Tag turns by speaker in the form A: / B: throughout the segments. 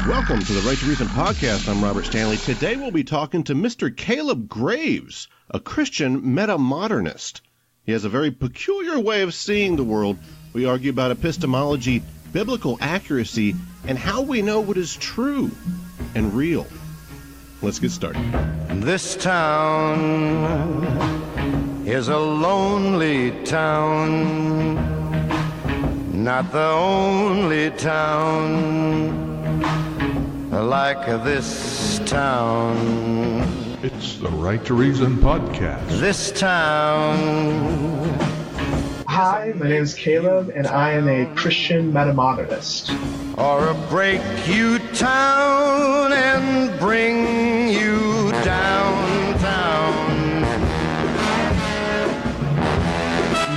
A: Welcome to the Right to Reason podcast. I'm Robert Stanley. Today we'll be talking to Mr. Kaleb Graves, a Christian meta-modernist. He has a very peculiar way of seeing the world. We argue about epistemology, biblical accuracy, and how we know what is true and real. Let's get started.
B: This town is a lonely town, not the only town like this town.
C: It's the Right to Reason podcast.
B: This town.
D: Hi, my name is Kaleb, and I am a Christian meta-modernist.
B: Or break you down and bring you downtown.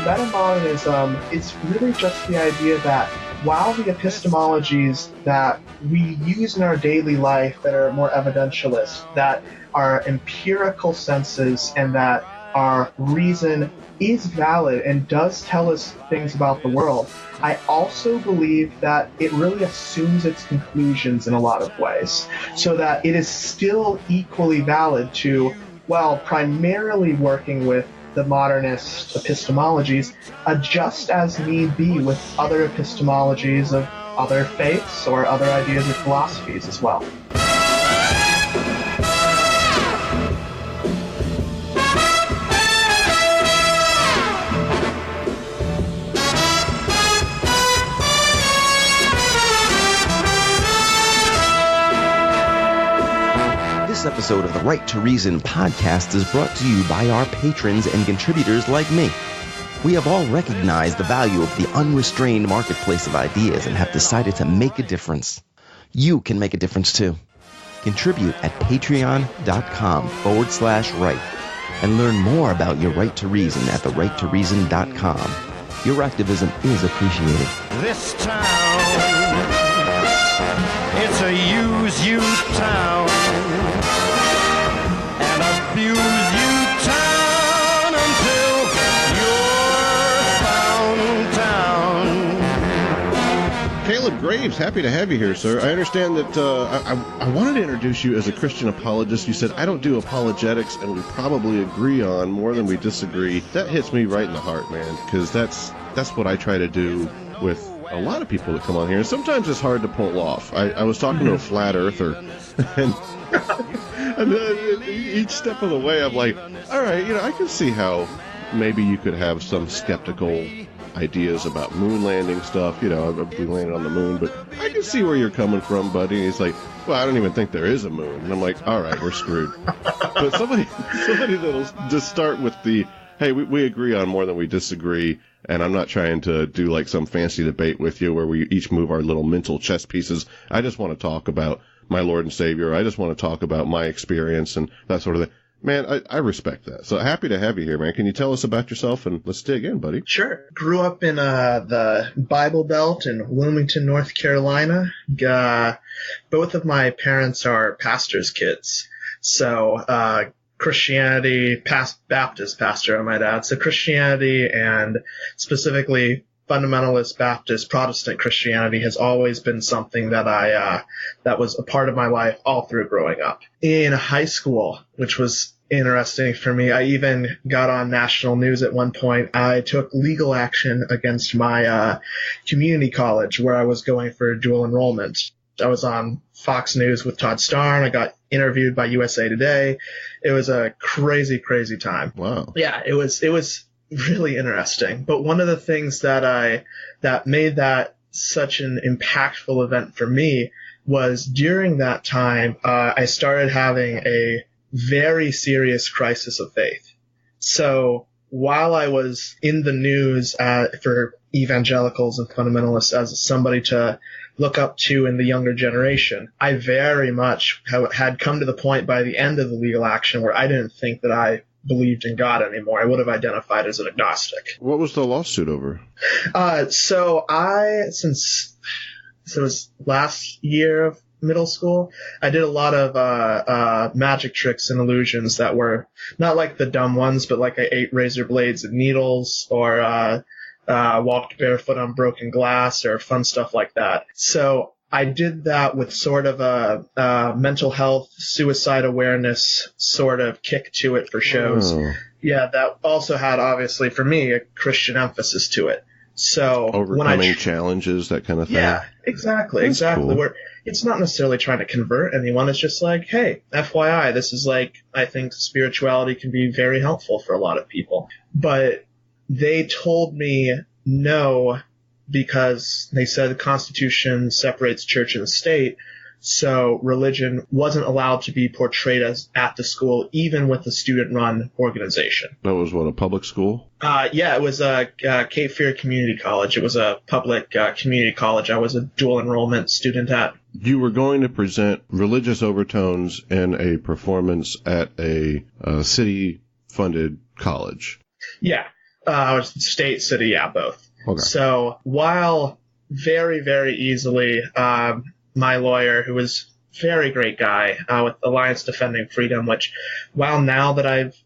D: Meta-modernism is really just the idea that while the epistemologies that we use in our daily life that are more evidentialist, that are empirical senses, and that our reason is valid and does tell us things about the world, I also believe that it really assumes its conclusions in a lot of ways, so that it is still equally valid to, well, primarily working with the modernist epistemologies, just as need be with other epistemologies of other faiths or other ideas or philosophies as well.
E: This episode of the Right to Reason podcast is brought to you by our patrons and contributors like me. We have all recognized the value of the unrestrained marketplace of ideas and have decided to make a difference. You can make a difference too. Contribute at patreon.com/right and learn more about your right to reason at therighttoreason.com. Your activism is appreciated.
B: This town, it's a use you town. Abuse you town until you're found town.
A: Kaleb Graves, happy to have you here, sir. I understand that I wanted to introduce you as a Christian apologist. You said, I don't do apologetics, and we probably agree on more than we disagree. That hits me right in the heart, man, because that's what I try to do with a lot of people that come on here. And sometimes it's hard to pull off. I was talking to a flat earther, and each step of the way, I'm like, all right, I can see how maybe you could have some skeptical ideas about moon landing stuff. We landed on the moon, but I can see where you're coming from, buddy. And he's like, well, I don't even think there is a moon. And I'm like, all right, we're screwed. But somebody that'll just start with the, hey, we agree on more than we disagree, and I'm not trying to do like some fancy debate with you where we each move our little mental chess pieces. I just want to talk about my Lord and Savior. I just want to talk about my experience and that sort of thing. Man, I respect that. So happy to have you here, man. Can you tell us about yourself? And let's dig in, buddy.
D: Sure. Grew up in the Bible Belt in Wilmington, North Carolina. Both of my parents are pastors' kids. So Christianity, Baptist pastor, I might add. So Christianity, and specifically fundamentalist Baptist Protestant Christianity, has always been something that that was a part of my life all through growing up. In high school, which was interesting for me, I even got on national news at one point. I took legal action against my community college where I was going for dual enrollment. I was on Fox News with Todd Starr, and I got interviewed by USA Today. It was a crazy, crazy time.
A: Wow.
D: Yeah, it was really interesting. But one of the things that made that such an impactful event for me was during that time, I started having a very serious crisis of faith. So while I was in the news for evangelicals and fundamentalists as somebody to look up to in the younger generation, I very much had come to the point by the end of the legal action where I didn't think that I believed in God anymore. I would have identified as an agnostic.
A: What was the lawsuit over?
D: Since it was last year of middle school, I did a lot of magic tricks and illusions that were not like the dumb ones, but like I ate razor blades and needles, or walked barefoot on broken glass, or fun stuff like that. So I did that with sort of a mental health, suicide awareness sort of kick to it for shows.
A: Oh.
D: Yeah, that also had, obviously, for me, a Christian emphasis to it. So
A: Overcoming challenges, that kind of thing.
D: Yeah, exactly.
A: That's cool.
D: Where it's not necessarily trying to convert anyone. It's just like, hey, FYI, this is like, I think spirituality can be very helpful for a lot of people. But they told me no, because they said the Constitution separates church and state, so religion wasn't allowed to be portrayed as at the school, even with the student-run organization.
A: That was what, a public school?
D: Yeah, it was Cape Fear Community College. It was a public community college. I was a dual enrollment student at.
A: You were going to present religious overtones in a performance at a city-funded college.
D: Yeah, I was state, city, yeah, both.
A: Okay.
D: So while very, very easily, my lawyer, who was a very great guy with Alliance Defending Freedom, which while now that I've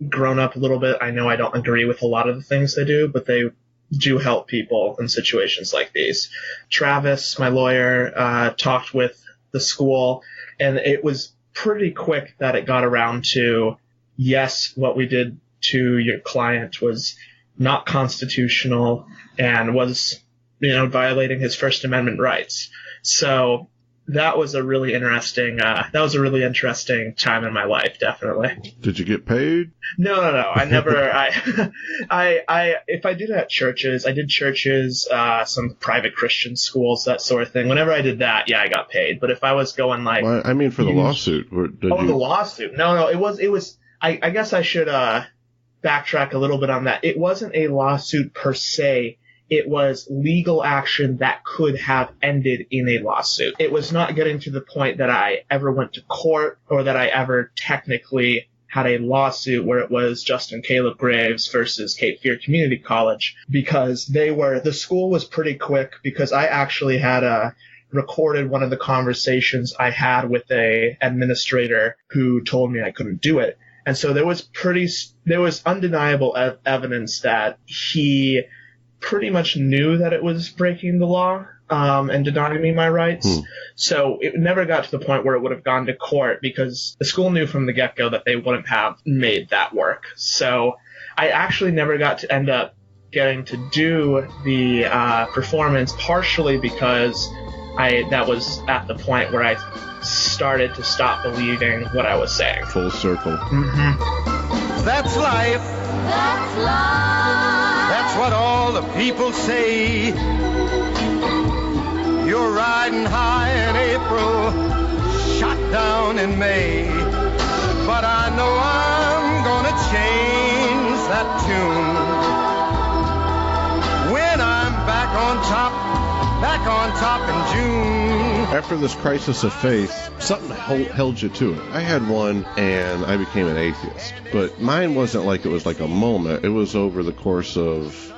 D: grown up a little bit, I know I don't agree with a lot of the things they do, but they do help people in situations like these. Travis, my lawyer, talked with the school, and it was pretty quick that it got around to, yes, what we did to your client was not constitutional and was, violating his First Amendment rights. So that was a really interesting time in my life, definitely.
A: Did you get paid?
D: No. I never, if I did it at churches, I did churches, some private Christian schools, that sort of thing. Whenever I did that, yeah, I got paid. But if I was going like.
A: Well, I mean, for the lawsuit.
D: The lawsuit. No, it was, I guess I should, backtrack a little bit on that. It wasn't a lawsuit per se. It was legal action that could have ended in a lawsuit. It was not getting to the point that I ever went to court or that I ever technically had a lawsuit where it was Justin Kaleb Graves versus Cape Fear Community College, because the school was pretty quick, because I actually had recorded one of the conversations I had with a administrator who told me I couldn't do it. And so there was undeniable evidence that he pretty much knew that it was breaking the law and denying me my rights. So it never got to the point where it would have gone to court, because the school knew from the get-go that they wouldn't have made that work. So I actually never got to end up getting to do the performance, partially because that was at the point where I started to stop believing what I was saying.
A: Full circle.
D: Mm-hmm.
B: That's life.
F: That's life.
B: That's what all the people say. You're riding high in April, shot down in May. But I know I'm gonna change that tune when I'm back on top in June.
A: After this crisis of faith, something held you to it. I had one, and I became an atheist. But mine wasn't like it was like a moment. It was over the course of,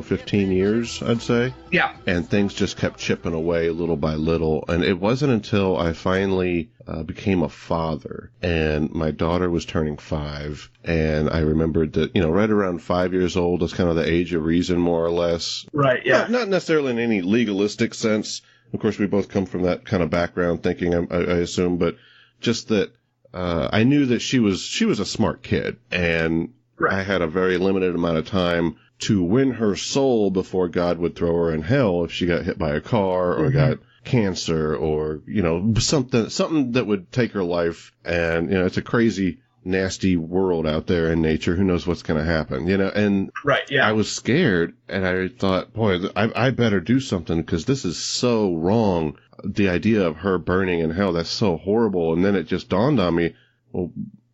A: 15 years, I'd say.
D: Yeah.
A: And things just kept chipping away little by little. And it wasn't until I finally became a father, and my daughter was turning 5, and I remembered that, right around 5 years old is kind of the age of reason, more or less.
D: Right, yeah.
A: Not necessarily in any legalistic sense. Of course, we both come from that kind of background thinking, I assume, but just that I knew that she was a smart kid, and right. I had a very limited amount of time to win her soul before God would throw her in hell if she got hit by a car or got cancer or, something that would take her life. And, it's a crazy, nasty world out there in nature. Who knows what's going to happen, and
D: right, yeah.
A: I was scared, and I thought, boy, I better do something, because this is so wrong. The idea of her burning in hell, that's so horrible. And then it just dawned on me, well,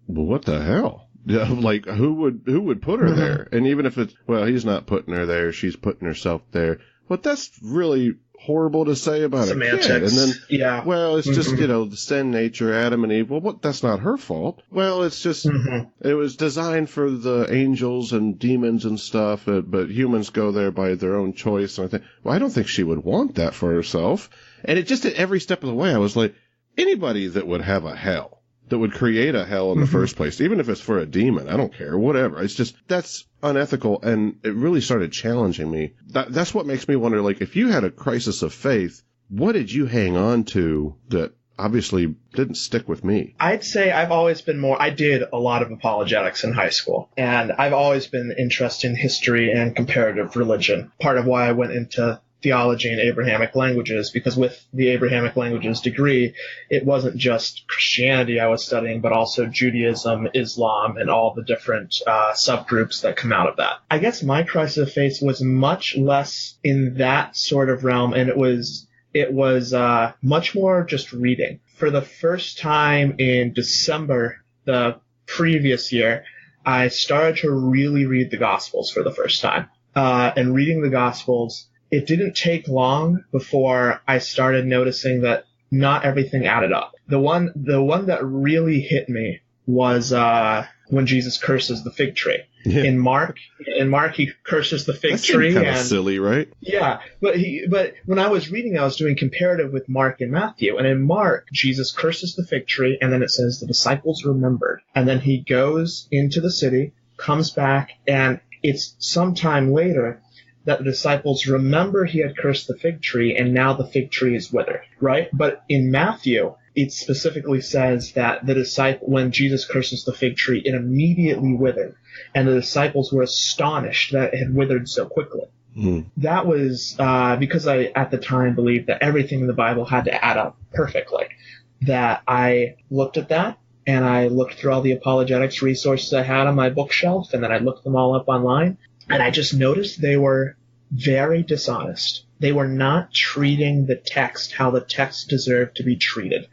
A: what the hell? Like, who would put her there? And even if it's, he's not putting her there, she's putting herself there. But that's really horrible to say about
D: semantics.
A: A kid. And then, it's just, the sin nature, Adam and Eve. Well, that's not her fault. Well, it's just, it was designed for the angels and demons and stuff, but humans go there by their own choice. And I think, I don't think she would want that for herself. And it just, at every step of the way, I was like, anybody that would have a hell, that would create a hell in the first place, even if it's for a demon, I don't care, whatever. It's just, that's unethical, and it really started challenging me. That's what makes me wonder, like, if you had a crisis of faith, what did you hang on to that obviously didn't stick with me?
D: I'd say I've always been I did a lot of apologetics in high school, and I've always been interested in history and comparative religion. Part of why I went into theology and Abrahamic languages, because with the Abrahamic languages degree, it wasn't just Christianity I was studying, but also Judaism, Islam, and all the different subgroups that come out of that. I guess my crisis of faith was much less in that sort of realm, and it was much more just reading. For the first time in December the previous year, I started to really read the Gospels for the first time. And reading the Gospels, it didn't take long before I started noticing that not everything added up. The one that really hit me was when Jesus curses the fig tree.
A: Yeah.
D: In Mark, he curses the fig tree.
A: That's kind of silly, right?
D: Yeah, but when I was reading, I was doing comparative with Mark and Matthew, and in Mark, Jesus curses the fig tree, and then it says the disciples remembered, and then he goes into the city, comes back, and it's sometime later that the disciples remember he had cursed the fig tree, and now the fig tree is withered, right? But in Matthew, it specifically says that when Jesus curses the fig tree, it immediately withered, and the disciples were astonished that it had withered so quickly. Mm. That was because I, at the time, believed that everything in the Bible had to add up perfectly. That I looked at that, and I looked through all the apologetics resources I had on my bookshelf, and then I looked them all up online, and I just noticed they were very dishonest. They were not treating the text how the text deserved to be treated.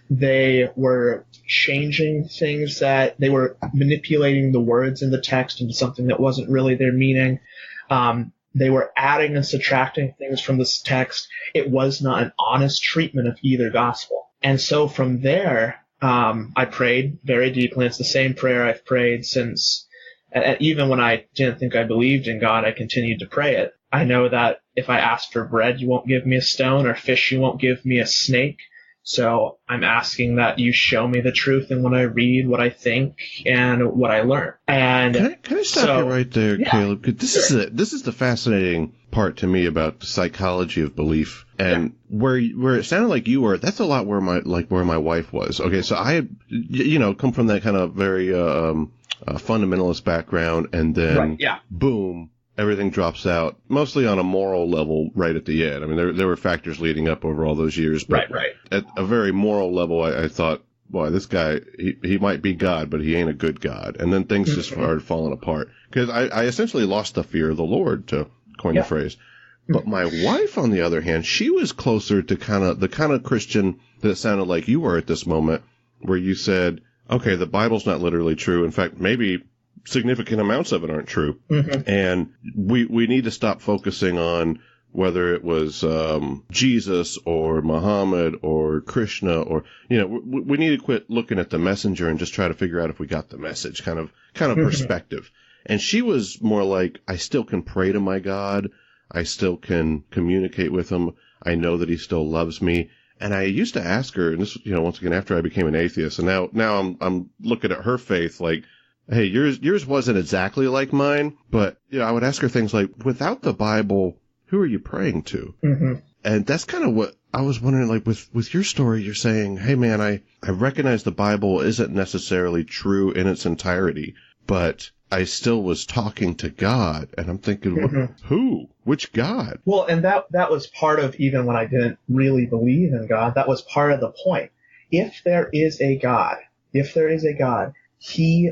D: They were changing things that they were manipulating the words in the text into something that wasn't really their meaning. They were adding and subtracting things from this text. It was not an honest treatment of either gospel. And so from there, I prayed very deeply. It's the same prayer I've prayed since, even when I didn't think I believed in God, I continued to pray it. I know that if I ask for bread, you won't give me a stone, or fish, you won't give me a snake. So I'm asking that you show me the truth in what I read, what I think, and what I learn. And
A: can I stop you right there, yeah, Caleb? This is the fascinating part to me about the psychology of belief, and where it sounded like you were. That's a lot where my wife was. Okay, so I had come from that kind of very fundamentalist background, and then boom. Everything drops out, mostly on a moral level right at the end. I mean, there were factors leading up over all those years, but at a very moral level, I thought, boy, this guy, he might be God, but he ain't a good God. And then things just started falling apart. Because I essentially lost the fear of the Lord, to coin the phrase. But my wife, on the other hand, she was closer to the kind of Christian that sounded like you were at this moment, where you said, okay, the Bible's not literally true. In fact, maybe significant amounts of it aren't true. Mm-hmm. And we need to stop focusing on whether it was Jesus or Muhammad or Krishna, or we need to quit looking at the messenger and just try to figure out if we got the message, kind of perspective. And she was more like, I still can pray to my God, I still can communicate with him, I know that he still loves me. And I used to ask her, and this once again after I became an atheist, and now I'm looking at her faith like, hey, yours wasn't exactly like mine, but I would ask her things like, without the Bible, who are you praying to? Mm-hmm. And that's kind of what I was wondering, like with your story, you're saying, hey man, I recognize the Bible isn't necessarily true in its entirety, but I still was talking to God, and I'm thinking, who? Which God?
D: Well, and that was part of, even when I didn't really believe in God, that was part of the point. If there is a God, he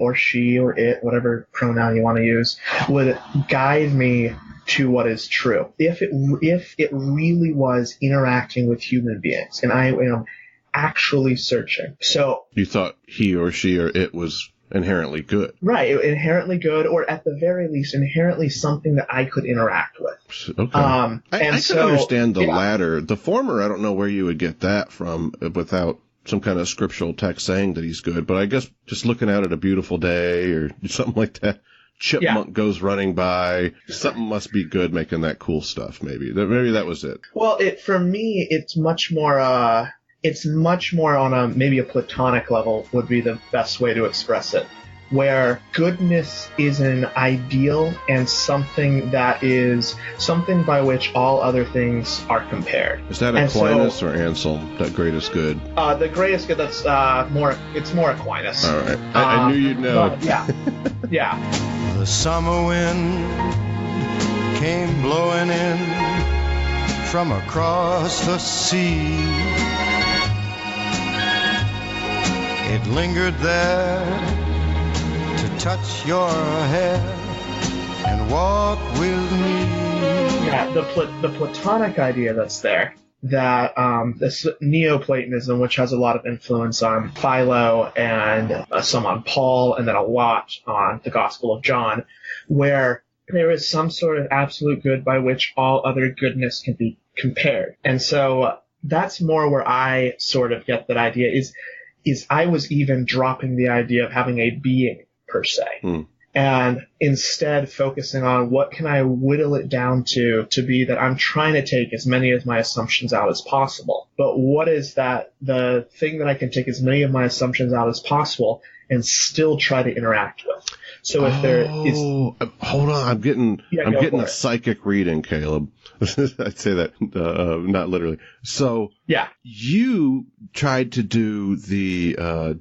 D: or she or it, whatever pronoun you want to use, would guide me to what is true. If it really was interacting with human beings, and I am actually searching. So
A: you thought he or she or it was inherently good.
D: Right, inherently good, or at the very least, inherently something that I could interact with.
A: Okay. I can understand the latter. The former, I don't know where you would get that from without some kind of scriptural text saying that he's good, but I guess just looking out at a beautiful day or something like that, chipmunk goes running by, something must be good making that cool stuff, maybe that was it.
D: Well, for me, it's much more on maybe a platonic level would be the best way to express it. where goodness is an ideal and something that is something by which all other things are compared.
A: Is that Aquinas or Anselm, that greatest good?
D: The greatest good, that's it's more Aquinas.
A: All right. I knew you'd know.
D: Yeah. Yeah.
B: The summer wind came blowing in from across the sea. It lingered there to touch your hair and walk with me.
D: Yeah, the Platonic idea that's there, that this Neoplatonism, which has a lot of influence on Philo and some on Paul, and then a lot on the Gospel of John, where there is some sort of absolute good by which all other goodness can be compared. And so that's more where I sort of get that idea, is I was even dropping the idea of having a being per se. And instead focusing on what can I whittle it down to be that I'm trying to take as many of my assumptions out as possible. But what is that, the thing that I can take as many of my assumptions out as possible and still try to interact with? So if there is...
A: Hold on, I'm getting a psychic reading, Caleb. I'd say that, not literally. So,
D: yeah,
A: you tried to do the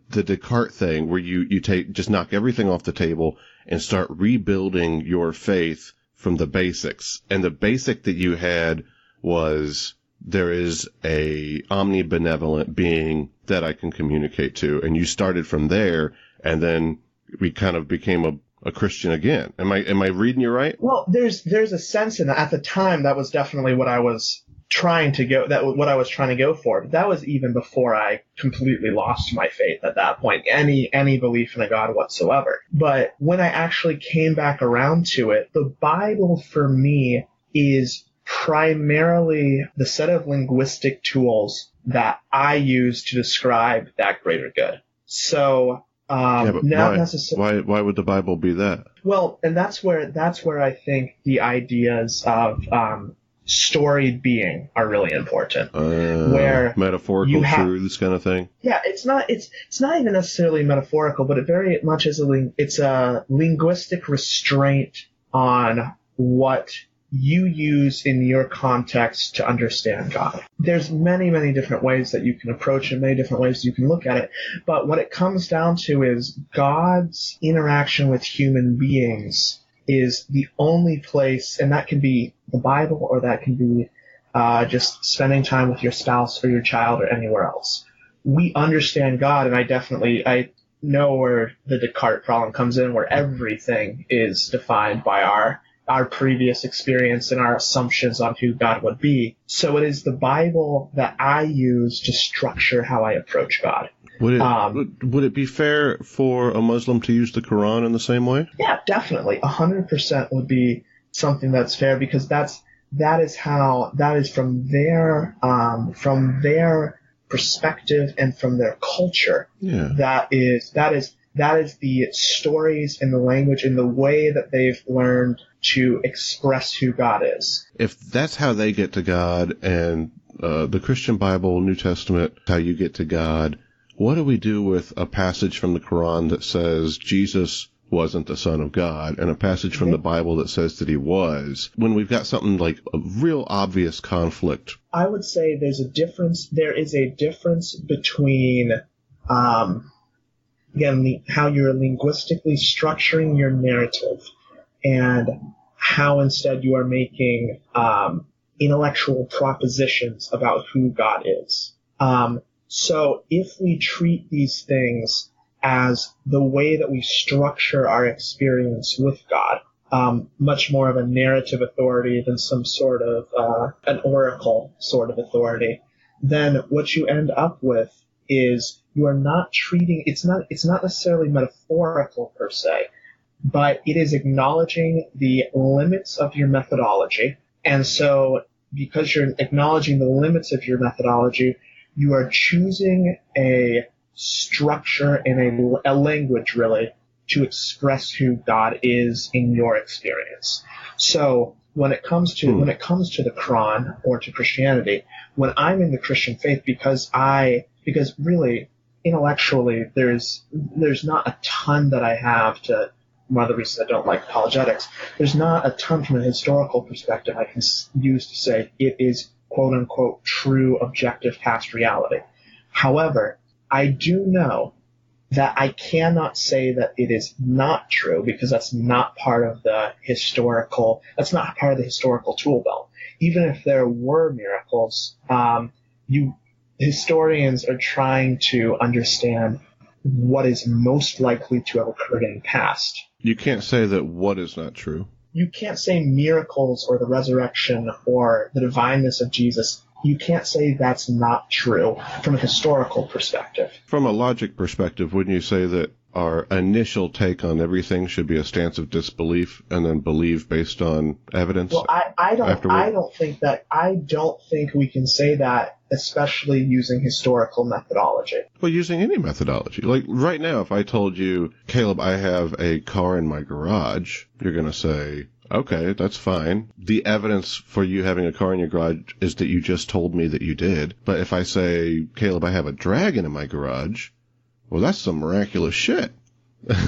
A: Descartes thing where you just knock everything off the table and start rebuilding your faith from the basics. And the basic that you had was, there is a omnibenevolent being that I can communicate to. And you started from there, and then we kind of became a Christian again. Am I reading you right?
D: Well, there's a sense in that. At the time, that was definitely what I was trying to go for. But that was even before I completely lost my faith at that point, any belief in a God whatsoever. But when I actually came back around to it, the Bible for me is primarily the set of linguistic tools that I use to describe that greater good. So,
A: but
D: not necessarily.
A: Why would the Bible be that?
D: Well, and that's where I think the ideas of storied being are really important. Where
A: metaphorical truths kind of thing.
D: Yeah, it's not even necessarily metaphorical, but it very much is it's a linguistic restraint on what you use in your context to understand God. There's many, many different ways that you can approach it, many different ways you can look at it. But what it comes down to is God's interaction with human beings is the only place, and that can be the Bible, or that can be just spending time with your spouse or your child or anywhere else. We understand God, and I know where the Descartes problem comes in, where everything is defined by our previous experience and our assumptions on who God would be. So it is the Bible that I use to structure how I approach God.
A: Would it be fair for a Muslim to use the Quran in the same way?
D: Yeah, definitely. 100% would be something that's fair, because that is from their perspective and from their culture.
A: Yeah.
D: That is the stories and the language and the way that they've learned to express who God is.
A: If that's how they get to God, and the Christian Bible, New Testament, how you get to God, what do we do with a passage from the Quran that says Jesus wasn't the Son of God, and a passage from the Bible that says that he was, when we've got something like a real obvious conflict? I
D: would say there is a difference between again, how you're linguistically structuring your narrative, and how instead you are making intellectual propositions about who God is. So if we treat these things as the way that we structure our experience with God, much more of a narrative authority than some sort of an oracle sort of authority, then what you end up with is you are not treating, it's not necessarily metaphorical per se, but it is acknowledging the limits of your methodology. And so because you're acknowledging the limits of your methodology, you are choosing a structure and a language, really, to express who God is in your experience. So when it comes to the Quran or to Christianity, when I'm in the Christian faith, because really intellectually, there's not a ton that I have to. One of the reasons I don't like apologetics, there's not a ton from a historical perspective I can use to say it is quote unquote true objective past reality. However, I do know that I cannot say that it is not true because that's not part of the historical tool belt. Even if there were miracles, historians are trying to understand what is most likely to have occurred in the past.
A: You can't say that what is not true.
D: You can't say miracles or the resurrection or the divineness of Jesus. You can't say that's not true from a historical perspective.
A: From a logic perspective, wouldn't you say that our initial take on everything should be a stance of disbelief and then believe based on evidence?
D: Well, I don't think we can say that, especially using historical methodology.
A: Well, using any methodology. Like right now, if I told you, Caleb, I have a car in my garage, you're going to say, okay, that's fine. The evidence for you having a car in your garage is that you just told me that you did. But if I say, Caleb, I have a dragon in my garage, well, that's some miraculous shit.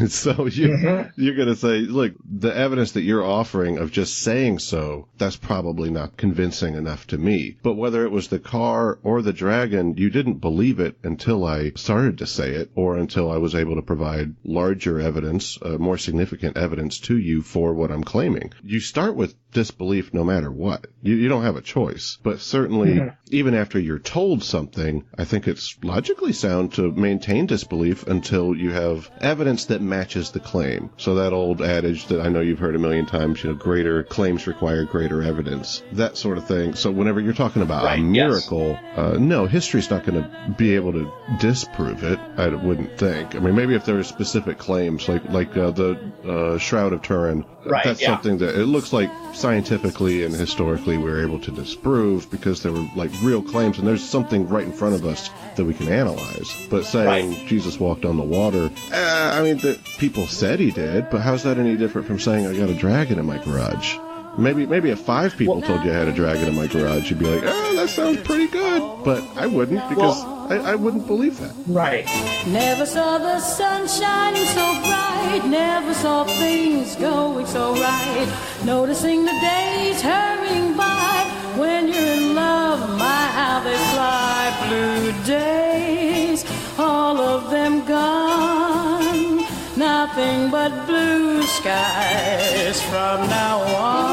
A: So you're going to say, look, the evidence that you're offering of just saying so, that's probably not convincing enough to me. But whether it was the car or the dragon, you didn't believe it until I started to say it or until I was able to provide larger evidence, more significant evidence to you for what I'm claiming. You start with disbelief no matter what. You don't have a choice. But certainly, even after you're told something, I think it's logically sound to maintain disbelief until you have evidence that matches the claim. So that old adage that I know you've heard a million times, greater claims require greater evidence, that sort of thing. So whenever you're talking about a miracle, no, history's not going to be able to disprove it, I wouldn't think. I mean, maybe if there are specific claims, like the Shroud of Turin, that's something that it looks like scientifically and historically we were able to disprove because there were like real claims and there's something right in front of us that we can analyze. But saying Jesus walked on the water, I mean, people said he did, but how's that any different from saying I got a dragon in my garage? Maybe if 5 people told you I had a dragon in my garage, you'd be like, oh, that sounds pretty good. But I wouldn't because I wouldn't believe that.
D: Right.
F: Never saw the sun shining so bright, never saw things going so right, noticing the days hurrying by, when you're in love, my how they fly, blue days, all of them gone, nothing but blue skies from now on.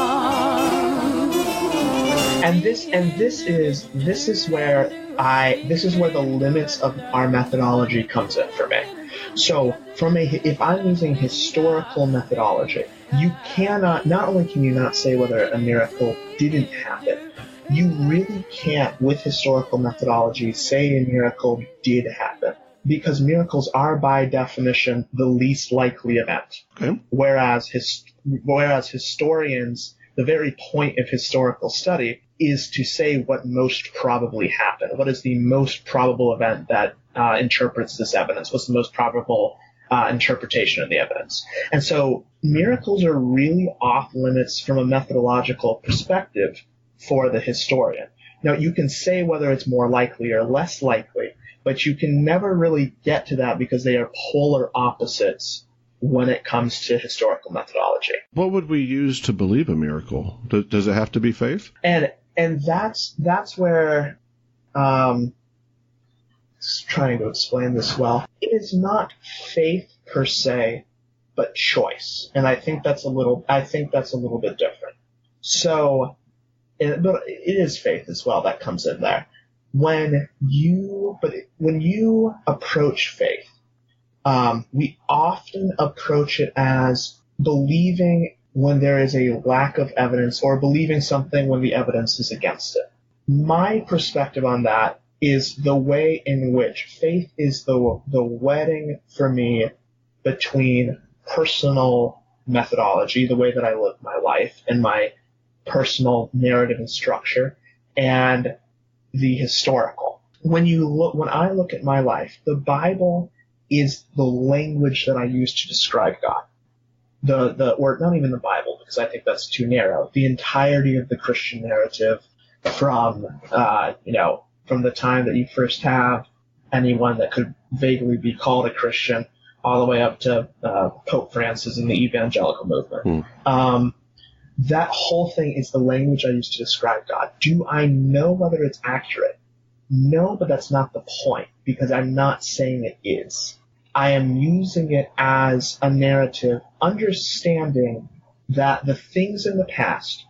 D: And this is where the limits of our methodology comes in for me. So if I'm using historical methodology, you cannot, not only can you not say whether a miracle didn't happen, you really can't, with historical methodology, say a miracle did happen. Because miracles are, by definition, the least likely event.
A: Okay.
D: Whereas historians, the very point of historical study is to say what most probably happened. What is the most probable event that interprets this evidence? What's the most probable interpretation of the evidence? And so miracles are really off limits from a methodological perspective for the historian. Now, you can say whether it's more likely or less likely, but you can never really get to that because they are polar opposites when it comes to historical methodology.
A: What would we use to believe a miracle? Does it have to be faith?
D: And that's where just trying to explain this well. It is not faith per se, but choice. And I think that's a little bit different. So, but it is faith as well that comes in there. When you approach faith, we often approach it as believing when there is a lack of evidence or believing something when the evidence is against it. My perspective on that is the way in which faith is the wedding for me between personal methodology, the way that I live my life and my personal narrative and structure, and the historical. When I look at my life, the Bible is the language that I use to describe God. Or not even the Bible, because I think that's too narrow. The entirety of the Christian narrative from the time that you first have anyone that could vaguely be called a Christian, all the way up to Pope Francis and the evangelical movement. That whole thing is the language I use to describe God. Do I know whether it's accurate? No, but that's not the point, because I'm not saying it is. I am using it as a narrative, understanding that the things in the past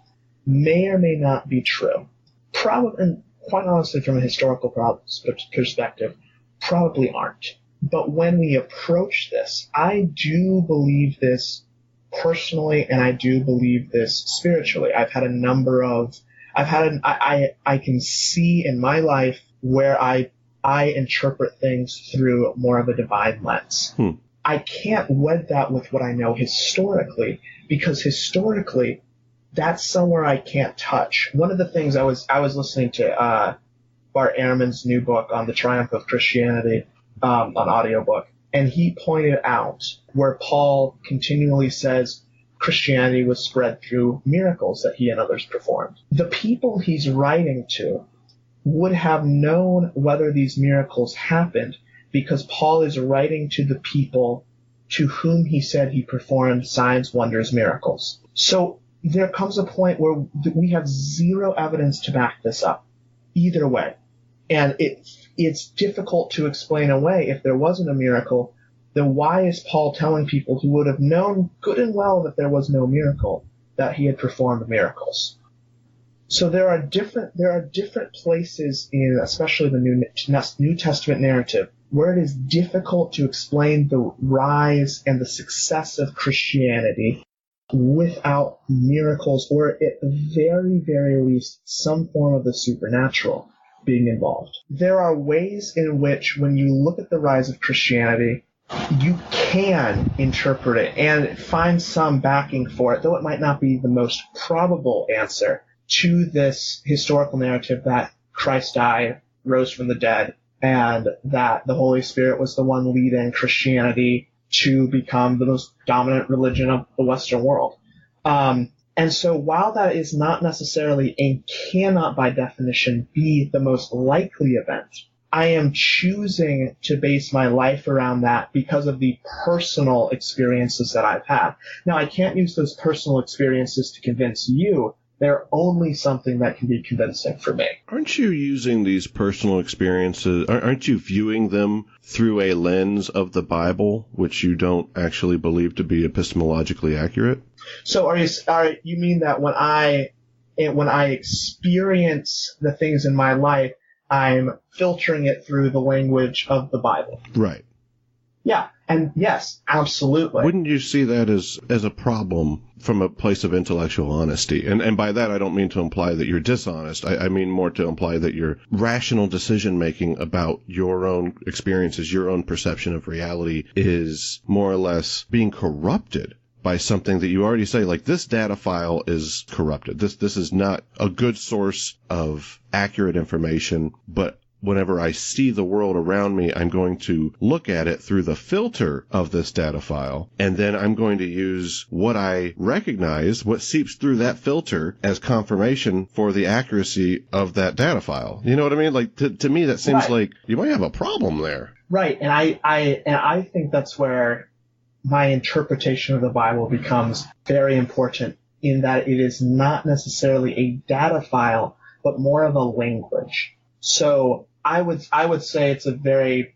D: may or may not be true. Probably, and quite honestly, from a historical perspective, probably aren't. But when we approach this, I do believe this personally, and I do believe this spiritually. I can see in my life where I interpret things through more of a divine lens. I can't wed that with what I know historically, because historically, that's somewhere I can't touch. One of the things I was listening to Bart Ehrman's new book on the triumph of Christianity on audiobook, and he pointed out where Paul continually says Christianity was spread through miracles that he and others performed. The people he's writing to would have known whether these miracles happened, because Paul is writing to the people to whom he said he performed signs, wonders, miracles. So there comes a point where we have zero evidence to back this up, either way. And it's difficult to explain away. If there wasn't a miracle, then why is Paul telling people who would have known good and well that there was no miracle that he had performed miracles? So there are different places in, especially the New Testament narrative, where it is difficult to explain the rise and the success of Christianity without miracles, or at the very, very least, some form of the supernatural being involved. There are ways in which, when you look at the rise of Christianity, you can interpret it and find some backing for it, though it might not be the most probable answer to this historical narrative that Christ died, rose from the dead, and that the Holy Spirit was the one leading Christianity to become the most dominant religion of the Western world. And so while that is not necessarily and cannot by definition be the most likely event, I am choosing to base my life around that because of the personal experiences that I've had. Now, I can't use those personal experiences to convince you. They're only something that can be convincing for me.
A: Aren't you using these personal experiences, aren't you viewing them through a lens of the Bible, which you don't actually believe to be epistemologically accurate?
D: So you mean that when I experience the things in my life, I'm filtering it through the language of the Bible?
A: Right.
D: Yeah, and yes, absolutely.
A: Wouldn't you see that as a problem from a place of intellectual honesty? And by that, I don't mean to imply that you're dishonest. I mean more to imply that your rational decision-making about your own experiences, your own perception of reality is more or less being corrupted by something that you already say, like, this data file is corrupted. This is not a good source of accurate information, but whenever I see the world around me, I'm going to look at it through the filter of this data file, and then I'm going to use what I recognize, what seeps through that filter, as confirmation for the accuracy of that data file. You know what I mean? Like, to me, that seems like you might have a problem there.
D: Right, and I think that's where my interpretation of the Bible becomes very important, in that it is not necessarily a data file, but more of a language. So I would say it's a very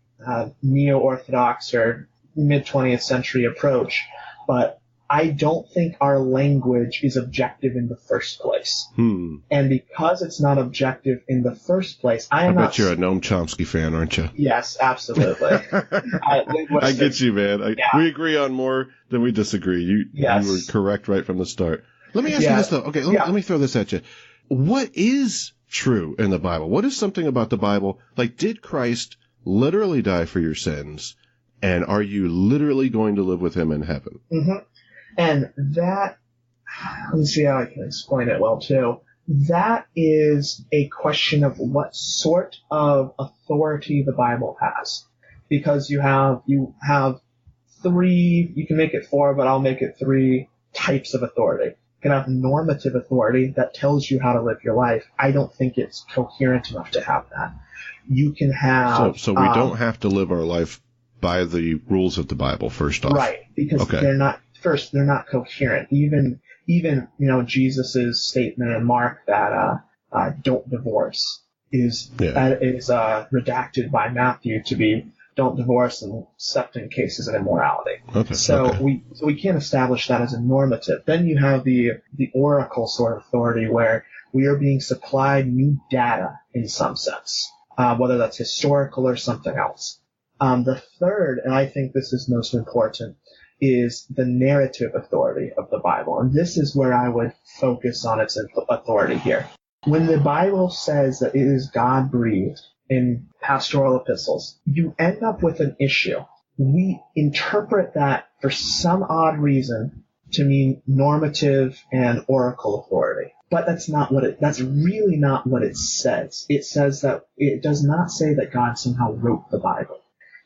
D: neo-Orthodox or mid-20th century approach, but I don't think our language is objective in the first place. And because it's not objective in the first place, I bet
A: you're a Noam Chomsky fan, aren't you?
D: Yes, absolutely.
A: I get you, man. We agree on more than we disagree. You were correct right from the start. Let me ask you this, though. Okay, let me throw this at you. What is true in the Bible? What is something about the Bible? Like, did Christ literally die for your sins? And are you literally going to live with him in heaven?
D: Mm-hmm. And that, let me see how I can explain it well, too. That is a question of what sort of authority the Bible has. Because you have three, you can make it four, but I'll make it three types of authority. can have normative authority that tells you how to live your life. I don't think it's coherent enough to have that. You can have...
A: So we don't have to live our life by the rules of the Bible, first off.
D: Right, because they're not coherent. Even Jesus' statement in Mark that don't divorce is redacted by Matthew to be don't divorce except in cases of immorality. We can't establish that as a normative. Then you have the oracle sort of authority where we are being supplied new data in some sense, whether that's historical or something else. The third, and I think this is most important, is the narrative authority of the Bible. And this is where I would focus on its authority here. When the Bible says that it is God-breathed in pastoral epistles, you end up with an issue. We interpret that for some odd reason to mean normative and oracle authority. But that's really not what it says. It says that it does not say that God somehow wrote the Bible.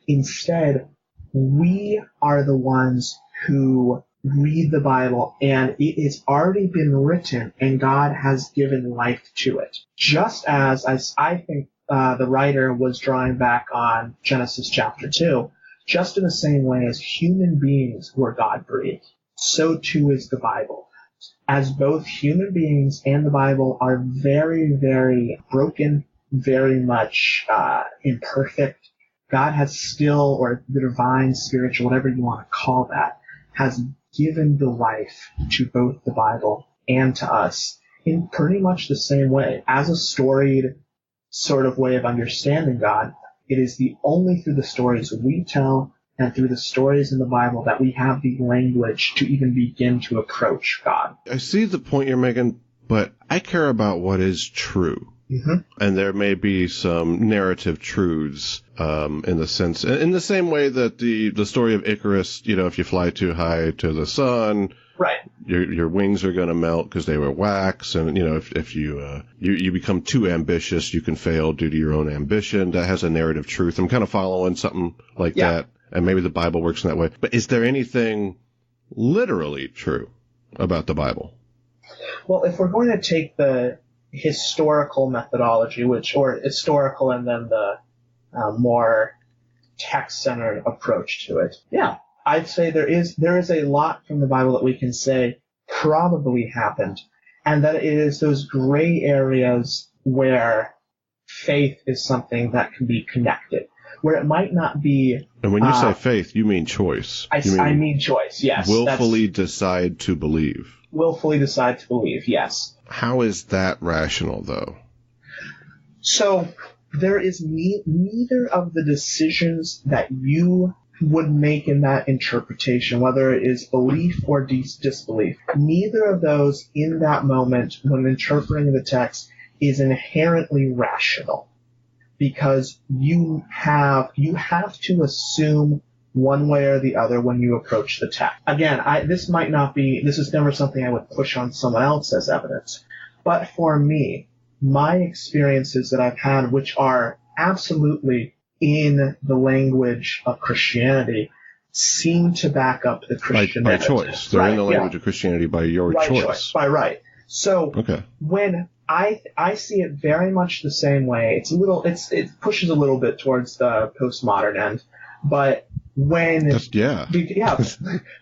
D: Instead, we are the ones who read the Bible, and it has already been written, and God has given life to it. Just as I think the writer was drawing back on Genesis chapter 2, just in the same way as human beings were God-breathed, so too is the Bible. As both human beings and the Bible are very, very broken, very much imperfect, God has still, or the divine, spiritual, whatever you want to call that, has given the life to both the Bible and to us in pretty much the same way. As a storied sort of way of understanding God, it is only through the stories we tell and through the stories in the Bible that we have the language to even begin to approach God.
A: I see the point you're making, but I care about what is true. Mm-hmm. And there may be some narrative truths in the same way that the story of Icarus, if you fly too high to the sun,
D: right,
A: your wings are going to melt because they were wax, and if you become too ambitious, you can fail due to your own ambition. That has a narrative truth. I'm kind of following something like that, and maybe the Bible works in that way. But is there anything literally true about the Bible?
D: Well, if we're going to take the historical methodology, or historical and then the more text-centered approach to it, I'd say there is a lot from the Bible that we can say probably happened, and that it is those gray areas where faith is something that can be connected, where it might not be.
A: And when you say faith, you mean choice.
D: I mean choice, yes.
A: Willfully decide to believe.
D: Willfully decide to believe, yes.
A: How is that rational, though?
D: So there is neither of the decisions that you would make in that interpretation, whether it is belief or disbelief, neither of those in that moment when interpreting the text is inherently rational, because you have to assume one way or the other when you approach the text. Again, this is never something I would push on someone else as evidence. But for me, my experiences that I've had, which are absolutely in the language of Christianity, seem to back up the Christian
A: by
D: narrative.
A: choice. They're in the language of Christianity by your choice.
D: By right. So when I see it very much the same way, it pushes a little bit towards the postmodern end, but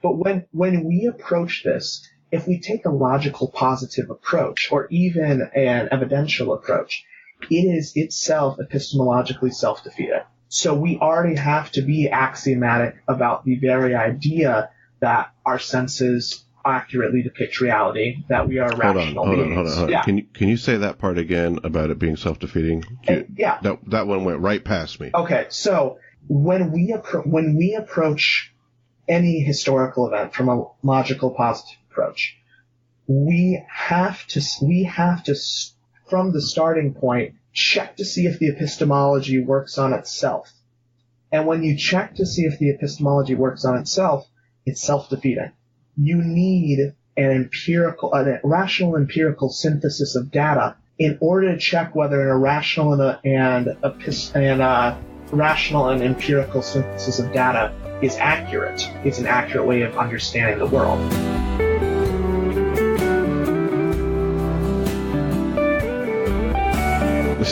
D: but when we approach this, if we take a logical positive approach, or even an evidential approach, it is itself epistemologically self-defeating. So we already have to be axiomatic about the very idea that our senses accurately depict reality, that we are rational beings.
A: Hold on. Yeah. Can you say that part again about it being self-defeating? That one went right past me.
D: Okay, so when we approach any historical event from a logical positive approach, we have to from the starting point check to see if the epistemology works on itself. And when you check to see if the epistemology works on itself, it's self-defeating. You need a rational empirical synthesis of data in order to check whether a rational rational and empirical synthesis of data is accurate. It's an accurate way of understanding the world.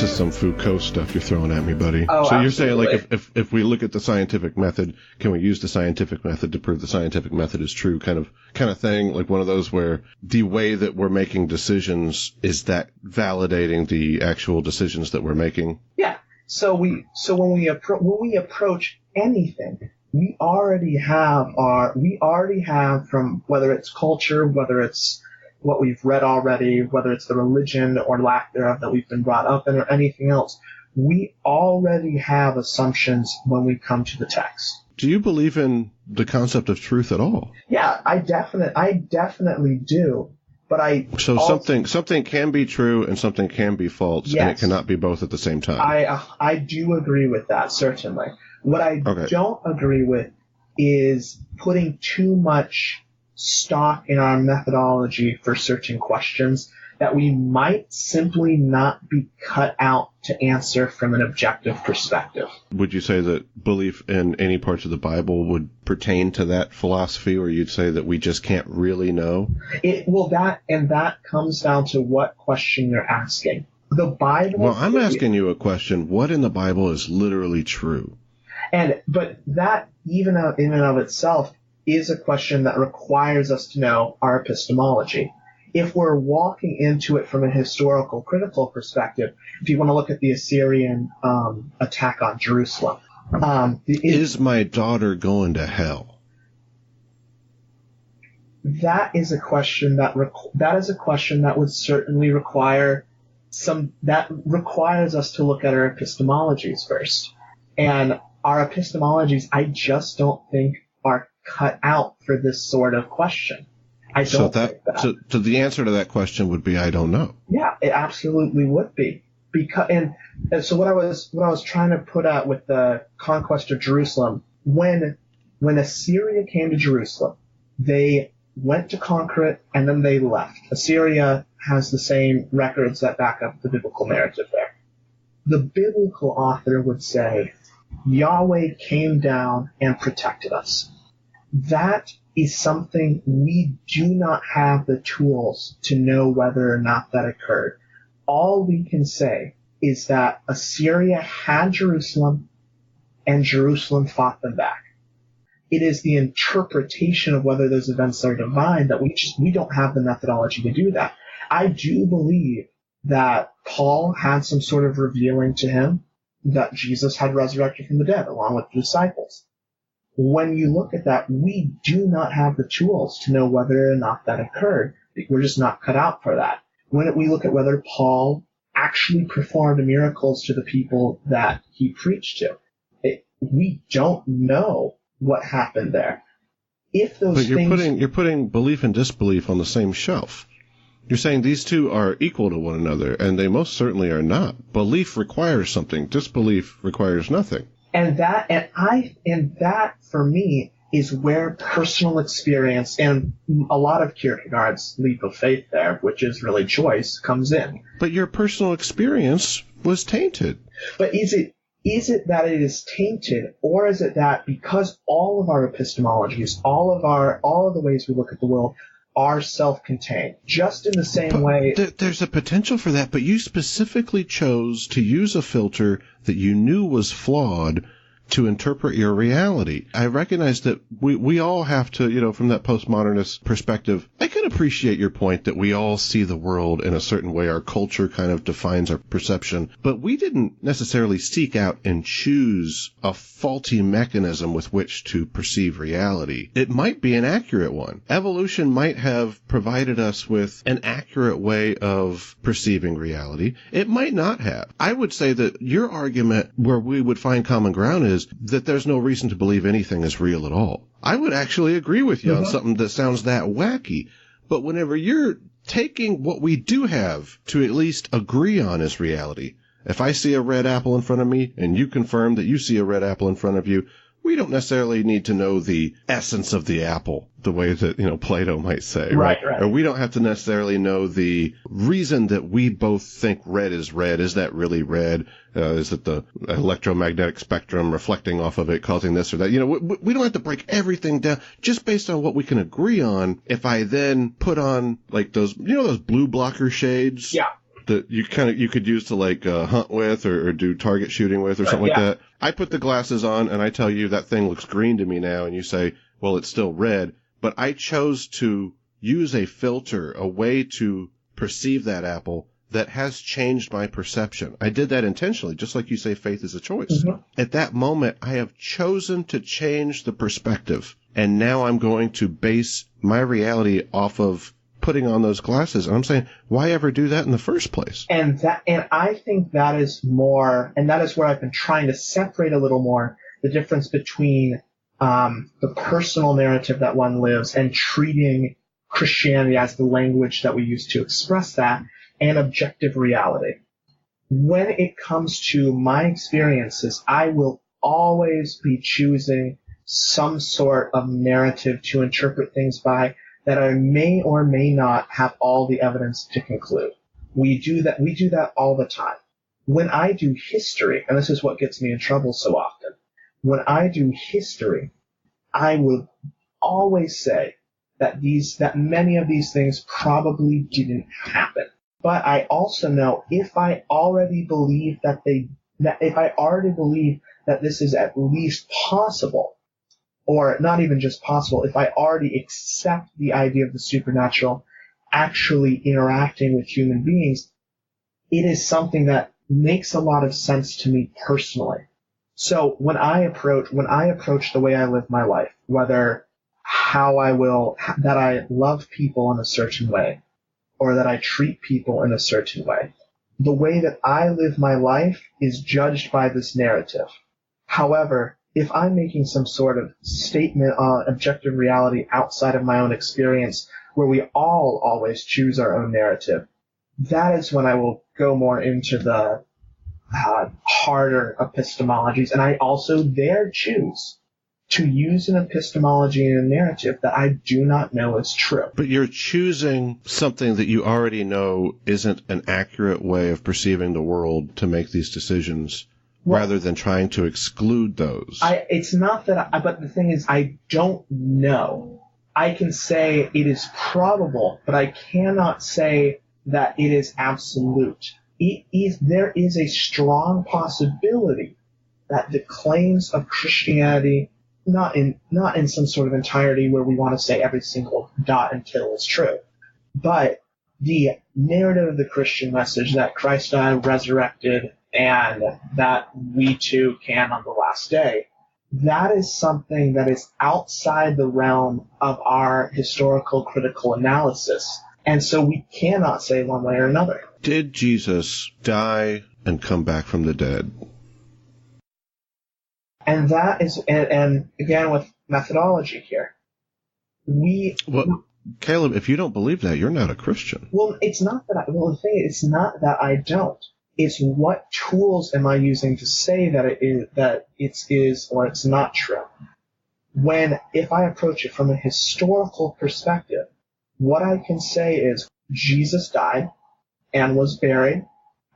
A: This is some Foucault stuff you're throwing at me, buddy.
D: Oh,
A: so
D: absolutely.
A: You're saying, like, if we look at the scientific method, can we use the scientific method to prove the scientific method is true, kind of thing? Like one of those where the way that we're making decisions, is that validating the actual decisions that we're making?
D: Yeah. So when we approach anything, we already have from whether it's culture, whether it's what we've read already, whether it's the religion or lack thereof that we've been brought up in or anything else, we already have assumptions when we come to the text.
A: Do you believe in the concept of truth at all?
D: Yeah, I definitely do. But
A: something can be true and something can be false,
D: yes,
A: and it cannot be both at the same time.
D: I do agree with that, certainly. What I don't agree with is putting too much stock in our methodology for searching questions that we might simply not be cut out to answer from an objective perspective.
A: Would you say that belief in any parts of the Bible would pertain to that philosophy, or you'd say that we just can't really know?
D: That comes down to what question you're asking. The Bible.
A: Well, I'm asking you a question. What in the Bible is literally true?
D: But that, even in and of itself, is a question that requires us to know our epistemology. If we're walking into it from a historical, critical perspective, if you want to look at the Assyrian attack on Jerusalem,
A: is my daughter going to hell?
D: That is a question that would certainly require requires us to look at our epistemologies first, and our epistemologies, I just don't think are cut out for this sort of question. I don't think that.
A: So the answer to that question would be, I don't know.
D: Yeah, it absolutely would be. And so what I was trying to put out with the conquest of Jerusalem, when Assyria came to Jerusalem, they went to conquer it and then they left. Assyria has the same records that back up the biblical narrative there. The biblical author would say, Yahweh came down and protected us. That is something we do not have the tools to know whether or not that occurred. All we can say is that Assyria had Jerusalem and Jerusalem fought them back. It is the interpretation of whether those events are divine that we don't have the methodology to do that. I do believe that Paul had some sort of revealing to him that Jesus had resurrected from the dead along with the disciples. When you look at that, we do not have the tools to know whether or not that occurred. We're just not cut out for that. When we look at whether Paul actually performed miracles to the people that he preached to, we don't know what happened there.
A: But you're putting belief and disbelief on the same shelf. You're saying these two are equal to one another, and they most certainly are not. Belief requires something. Disbelief requires nothing.
D: And that for me is where personal experience and a lot of Kierkegaard's leap of faith there, which is really choice, comes in.
A: But your personal experience was tainted.
D: But is it that it is tainted, or is it that because all of our epistemologies, all of the ways we look at the world are self-contained, just in the same way...
A: There's a potential for that, but you specifically chose to use a filter that you knew was flawed to interpret your reality. I recognize that we all have to, from that postmodernist perspective, I can appreciate your point that we all see the world in a certain way. Our culture kind of defines our perception, but we didn't necessarily seek out and choose a faulty mechanism with which to perceive reality. It might be an accurate one. Evolution might have provided us with an accurate way of perceiving reality. It might not have. I would say that your argument where we would find common ground is that there's no reason to believe anything is real at all. I would actually agree with you on something that sounds that wacky. But whenever you're taking what we do have to at least agree on as reality, if I see a red apple in front of me and you confirm that you see a red apple in front of you, we don't necessarily need to know the essence of the apple, the way that, Plato might say, right? Or we don't have to necessarily know the reason that we both think red is red. Is that really red? Is it the electromagnetic spectrum reflecting off of it causing this or that? We don't have to break everything down just based on what we can agree on. If I then put on like those, those blue blocker shades.
D: Yeah.
A: that you could use to like hunt with or do target shooting with or something like that. I put the glasses on and I tell you that thing looks green to me now, and you say, well, it's still red. But I chose to use a filter, a way to perceive that apple that has changed my perception. I did that intentionally, just like you say faith is a choice. Mm-hmm. At that moment, I have chosen to change the perspective, and now I'm going to base my reality off of putting on those glasses. And I'm saying, why ever do that in the first place?
D: And I think that is more, and that is where I've been trying to separate a little more the difference between the personal narrative that one lives and treating Christianity as the language that we use to express that, and objective reality. When it comes to my experiences, I will always be choosing some sort of narrative to interpret things by that I may or may not have all the evidence to conclude. We do that all the time. When I do history, and this is what gets me in trouble so often, when I do history, I will always say that many of these things probably didn't happen. But I also know if I already believe that this is at least possible, or not even just possible, if I already accept the idea of the supernatural actually interacting with human beings, it is something that makes a lot of sense to me personally. So when I approach the way I live my life, whether that I love people in a certain way, or that I treat people in a certain way, the way that I live my life is judged by this narrative. However, if I'm making some sort of statement on objective reality outside of my own experience, where we all always choose our own narrative, that is when I will go more into the harder epistemologies. And I also there choose to use an epistemology and a narrative that I do not know is true.
A: But you're choosing something that you already know isn't an accurate way of perceiving the world to make these decisions, rather than trying to exclude those.
D: It's not that but the thing is, I don't know. I can say it is probable, but I cannot say that it is absolute. There is a strong possibility that the claims of Christianity, not in some sort of entirety where we want to say every single dot and tittle is true, but the narrative of the Christian message that Christ died, resurrected, and that we too can on the last day, that is something that is outside the realm of our historical critical analysis. And so we cannot say one way or another.
A: Did Jesus die and come back from the dead?
D: And that is, and again with methodology here,
A: Kaleb, if you don't believe that, you're not a Christian.
D: Well, it's not that it's not that I don't. It's what tools am I using to say that it is or it's not true. If I approach it from a historical perspective, what I can say is Jesus died and was buried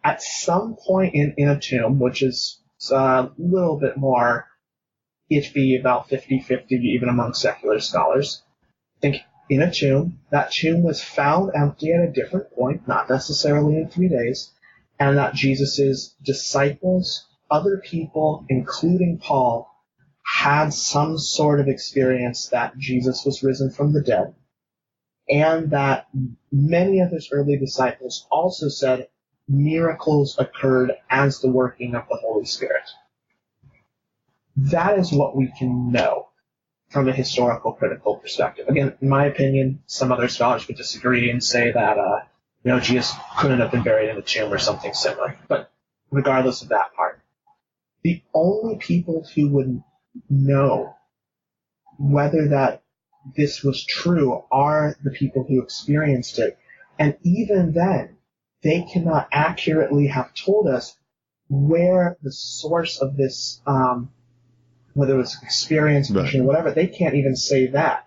D: at some point in a tomb, which is a little bit more iffy, about 50-50 even among secular scholars. I think in a tomb, that tomb was found empty at a different point, not necessarily in 3 days, and that Jesus' disciples, other people, including Paul, had some sort of experience that Jesus was risen from the dead, and that many of his early disciples also said miracles occurred as the working of the Holy Spirit. That is what we can know from a historical critical perspective. Again, in my opinion, some other scholars would disagree and say that Jesus couldn't have been buried in a tomb or something similar. But regardless of that part, the only people who would know whether that this was true are the people who experienced it. And even then, they cannot accurately have told us where the source of this, whether it was experience, vision, whatever, they can't even say that.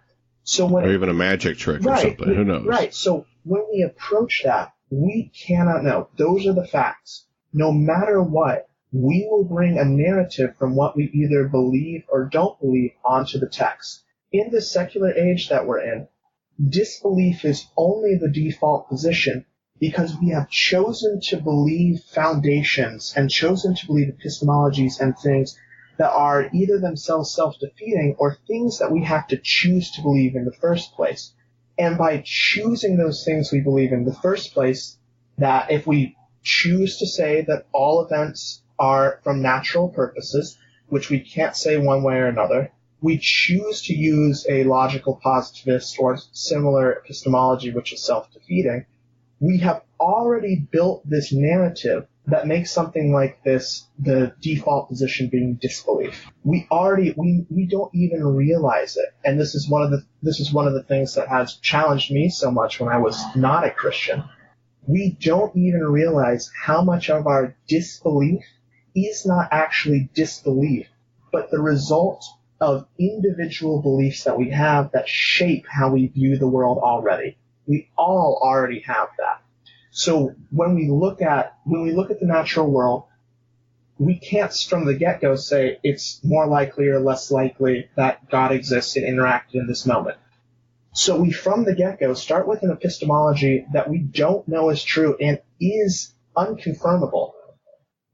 A: Or even a magic trick or something, who knows?
D: Right, so when we approach that, we cannot know. Those are the facts. No matter what, we will bring a narrative from what we either believe or don't believe onto the text. In the secular age that we're in, disbelief is only the default position because we have chosen to believe foundations and chosen to believe epistemologies and things that are either themselves self-defeating or things that we have to choose to believe in the first place. And by choosing those things we believe in the first place, that if we choose to say that all events are from natural purposes, which we can't say one way or another, we choose to use a logical positivist or similar epistemology which is self-defeating, we have already built this narrative that makes something like this the default position being disbelief. We don't even realize it. And this is one of the things that has challenged me so much when I was not a Christian. We don't even realize how much of our disbelief is not actually disbelief, but the result of individual beliefs that we have that shape how we view the world already. We all already have that. So when we look at the natural world, we can't from the get-go say it's more likely or less likely that God exists and interacted in this moment. So we from the get-go start with an epistemology that we don't know is true and is unconfirmable.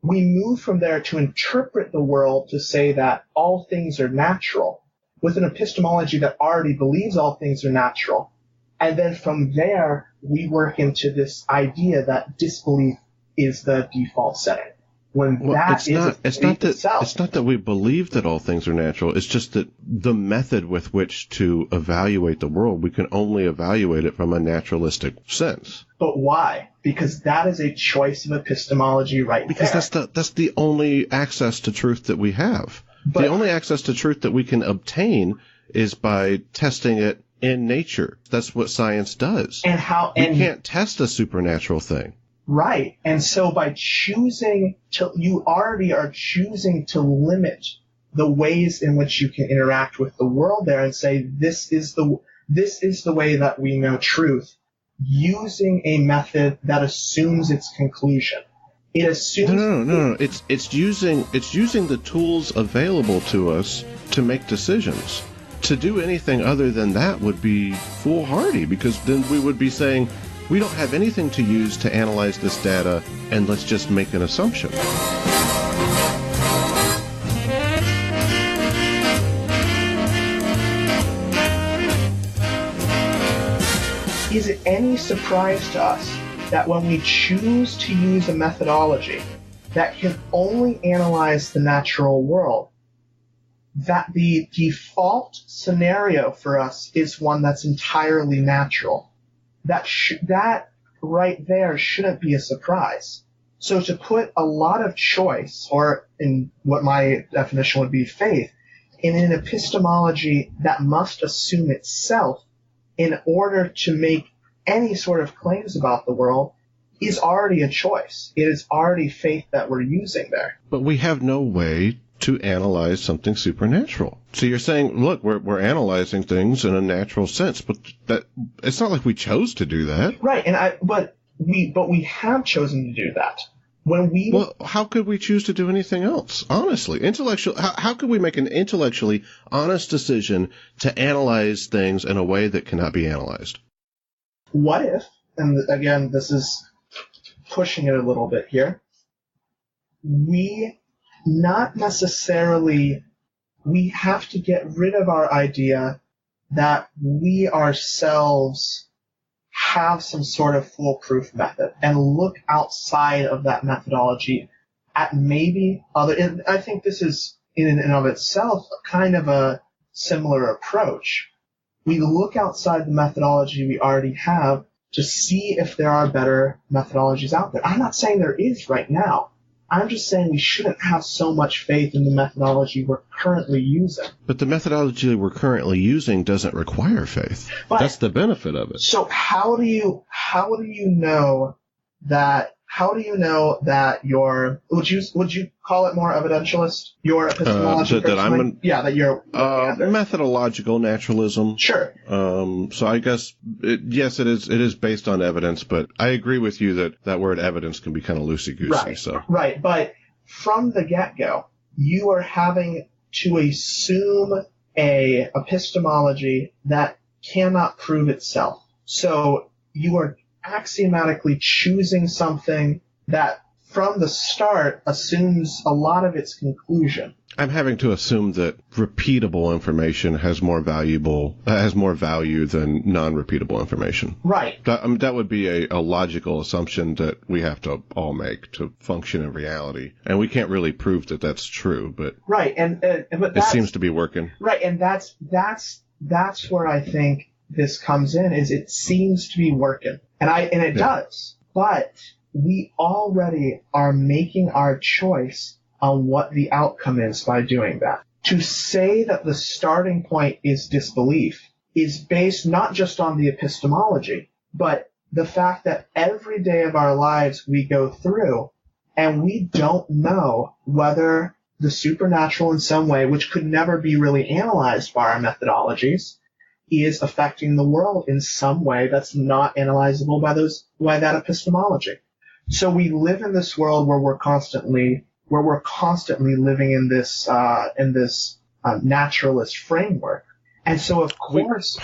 D: We move from there to interpret the world to say that all things are natural with an epistemology that already believes all things are natural. And then from there, we work into this idea that disbelief is the default setting. It's not
A: that we believe that all things are natural. It's just that the method with which to evaluate the world, we can only evaluate it from a naturalistic sense.
D: But why? Because that is a choice of epistemology right
A: because
D: there.
A: that's the only access to truth that we have. The only access to truth that we can obtain is by testing it in nature. That's what science does. We can't test a supernatural thing.
D: Right. And so by you already are choosing to limit the ways in which you can interact with the world there and say this is the way that we know truth, using a method that assumes its conclusion. It assumes
A: No. It's using the tools available to us to make decisions. To do anything other than that would be foolhardy, because then we would be saying, we don't have anything to use to analyze this data, and let's just make an assumption.
D: Is it any surprise to us that when we choose to use a methodology that can only analyze the natural world, that the default scenario for us is one that's entirely natural? That right there shouldn't be a surprise. So to put a lot of choice, or in what my definition would be faith, in an epistemology that must assume itself in order to make any sort of claims about the world is already a choice. It is already faith that we're using there.
A: But we have no way to analyze something supernatural. So you're saying, look, we're analyzing things in a natural sense, but that it's not like we chose to do that.
D: Right, but we have chosen to do that.
A: Well, how could we choose to do anything else? Honestly, how could we make an intellectually honest decision to analyze things in a way that cannot be analyzed?
D: What if, and again, this is pushing it a little bit here, we have to get rid of our idea that we ourselves have some sort of foolproof method and look outside of that methodology at maybe other. I think this is in and of itself kind of a similar approach. We look outside the methodology we already have to see if there are better methodologies out there. I'm not saying there is right now. I'm just saying we shouldn't have so much faith in the methodology we're currently using.
A: But the methodology we're currently using doesn't require faith. But, that's the benefit of it.
D: So how do you know that your would you call it more evidentialist? Your epistemology that you're
A: methodological naturalism.
D: Sure.
A: So I guess yes, it is based on evidence, but I agree with you that word evidence can be kind of loosey-goosey.
D: Right, but from the get-go, you are having to assume a epistemology that cannot prove itself. So you are axiomatically choosing something that from the start assumes a lot of its conclusion.
A: I'm having to assume that repeatable information has more value than non-repeatable information.
D: Right.
A: That would be a logical assumption that we have to all make to function in reality, and we can't really prove that that's true. But
D: right, but
A: it seems to be working.
D: Right, and that's where I think this comes in. Is it seems to be working, and it does, but we already are making our choice on what the outcome is by doing that. To say that the starting point is disbelief is based not just on the epistemology, but the fact that every day of our lives we go through and we don't know whether the supernatural in some way, which could never be really analyzed by our methodologies, is affecting the world in some way that's not analyzable by that epistemology. So we live in this world where we're constantly living in this naturalist framework. And so, of course,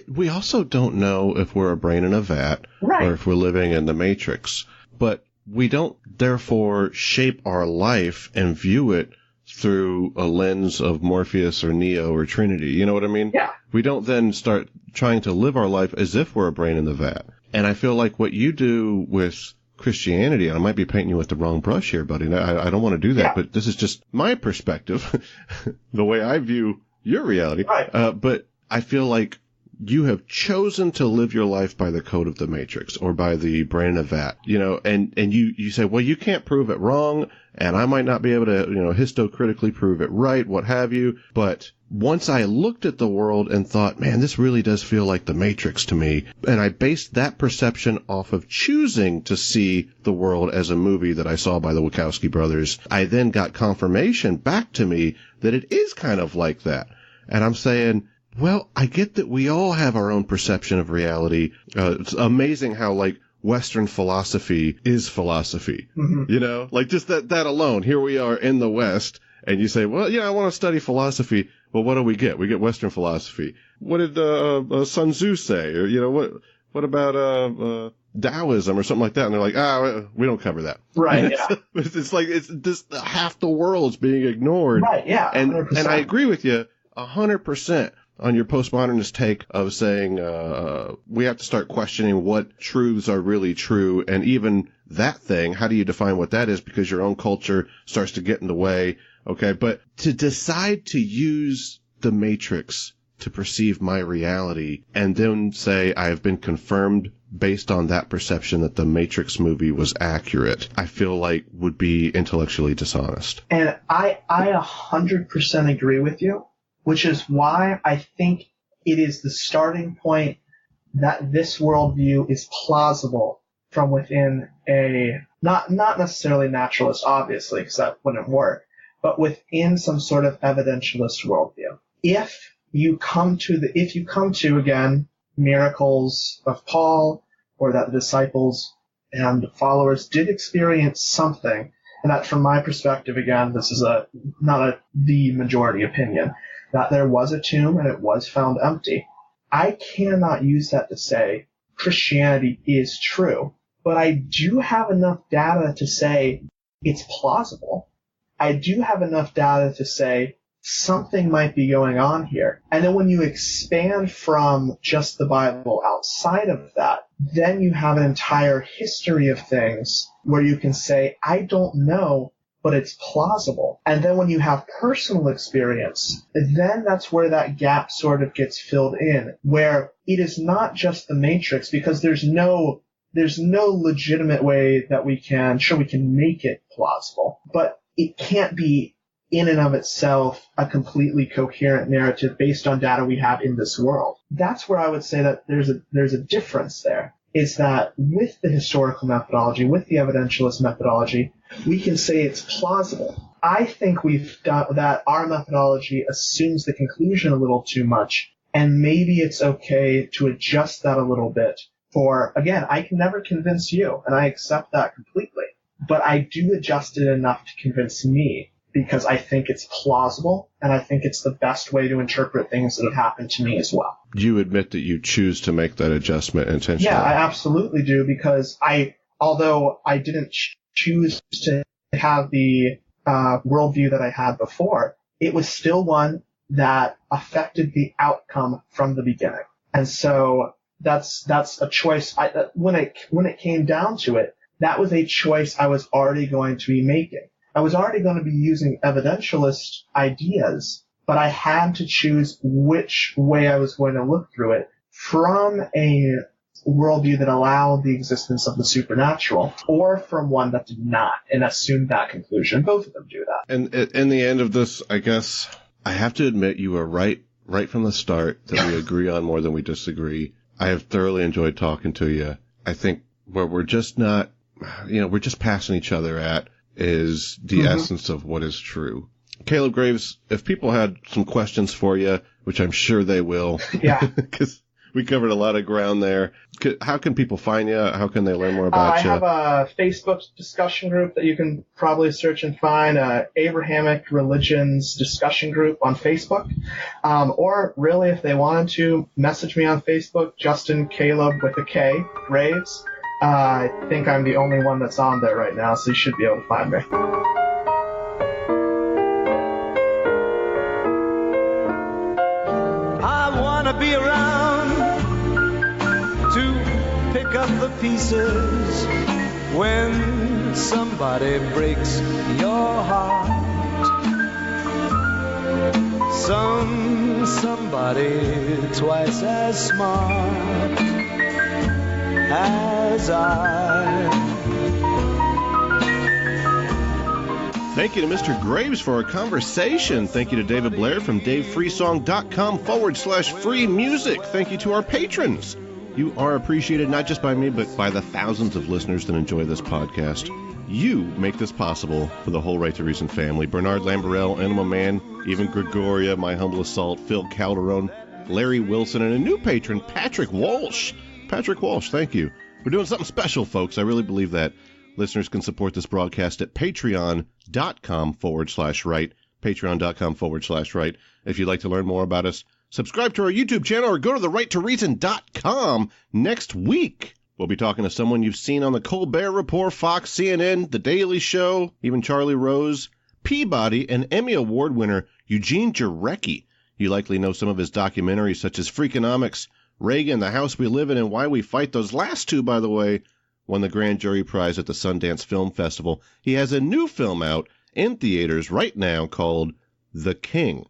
A: we also don't know if we're a brain in a vat, right, or if we're living in the Matrix. But we don't, therefore, shape our life and view it through a lens of Morpheus or Neo or Trinity. You know what I mean?
D: Yeah.
A: We don't then start trying to live our life as if we're a brain in the vat. And I feel like what you do with Christianity, and I might be painting you with the wrong brush here, buddy. I don't want to do that, yeah, but this is just my perspective, the way I view your reality.
D: Right.
A: But I feel like you have chosen to live your life by the code of the Matrix or by the brain in a vat, and you say, well, you can't prove it wrong, and I might not be able to, histocritically prove it right, what have you. But once I looked at the world and thought, man, this really does feel like the Matrix to me, and I based that perception off of choosing to see the world as a movie that I saw by the Wachowski brothers, I then got confirmation back to me that it is kind of like that. And I'm saying, well, I get that we all have our own perception of reality. It's amazing how, Western philosophy is philosophy.
D: Mm-hmm.
A: Just that alone. Here we are in the West, and you say, well, I want to study philosophy. Well, what do we get? We get Western philosophy. What did Sun Tzu say? Or, what about Taoism or something like that? And they're like, we don't cover that.
D: Right, yeah.
A: It's like it's just half the world's being ignored.
D: Right, yeah, 100%.
A: And I agree with you 100%. On your postmodernist take of saying we have to start questioning what truths are really true, and even that thing, how do you define what that is? Because your own culture starts to get in the way. Okay, but to decide to use the Matrix to perceive my reality and then say I have been confirmed based on that perception that the Matrix movie was accurate, I feel like would be intellectually dishonest.
D: And I 100% agree with you. Which is why I think it is the starting point that this worldview is plausible from within a, not necessarily naturalist, obviously, because that wouldn't work, but within some sort of evidentialist worldview. If you come to, again, miracles of Paul, or that the disciples and followers did experience something, and that from my perspective, again, this is not the majority opinion, that there was a tomb and it was found empty. I cannot use that to say Christianity is true, but I do have enough data to say it's plausible. I do have enough data to say something might be going on here. And then when you expand from just the Bible outside of that, then you have an entire history of things where you can say, I don't know, but it's plausible. And then when you have personal experience, then that's where that gap sort of gets filled in, where it is not just the Matrix, because there's no legitimate way that we can make it plausible, but it can't be in and of itself a completely coherent narrative based on data we have in this world. That's where I would say that there's a difference there, is that with the historical methodology, with the evidentialist methodology, we can say it's plausible. I think we've done that. Our methodology assumes the conclusion a little too much, and maybe it's okay to adjust that a little bit. For, again, I can never convince you, and I accept that completely, but I do adjust it enough to convince me, because I think it's plausible, and I think it's the best way to interpret things that have happened to me as well.
A: you admit that you choose to make that adjustment intentionally.
D: Yeah, I absolutely do, because although I didn't choose to have the worldview that I had before, it was still one that affected the outcome from the beginning. And so that's a choice. When it came down to it, that was a choice I was already going to be making. I was already going to be using evidentialist ideas, but I had to choose which way I was going to look through it, from a worldview that allowed the existence of the supernatural, or from one that did not and assumed that conclusion. Both of them do that.
A: And in the end of this, I guess I have to admit you were right from the start that we agree on more than we disagree. I have thoroughly enjoyed talking to you. I think where we're just not, we're just passing each other at is the essence of what is true. Kaleb Graves, if people had some questions for you, which I'm sure they will,
D: Yeah,
A: because we covered a lot of ground there. How can people find you? How can they learn more about
D: I
A: you?
D: have a Facebook discussion group that you can probably search and find, Abrahamic Religions discussion group on Facebook. Or really, if they wanted to, message me on Facebook, Justin Kaleb with a K, Graves. I think I'm the only one that's on there right now, so you should be able to find me.
B: I wanna be around to pick up the pieces when somebody breaks your heart. Somebody twice as smart as I.
A: Thank you to Mr. Graves for our conversation. Thank you to David Blair from DaveFreeSong.com/free music. Thank you to our patrons. You are appreciated not just by me, but by the thousands of listeners that enjoy this podcast. You make this possible for the whole Right to Reason family. Bernard Lambarell, Animal Man, even Gregoria, My Humble Assault, Phil Calderon, Larry Wilson, and a new patron, Patrick Walsh. Patrick Walsh, thank you. We're doing something special, folks. I really believe that. Listeners can support this broadcast at patreon.com/right. Patreon.com/right. If you'd like to learn more about us, subscribe to our YouTube channel or go to therighttoreason.com. Next week, we'll be talking to someone you've seen on the Colbert Report, Fox, CNN, The Daily Show, even Charlie Rose, Peabody, and Emmy Award winner Eugene Jarecki. You likely know some of his documentaries such as Freakonomics, Reagan, The House We Live In, and Why We Fight. Those last two, by the way, won the Grand Jury Prize at the Sundance Film Festival. He has a new film out in theaters right now called The King.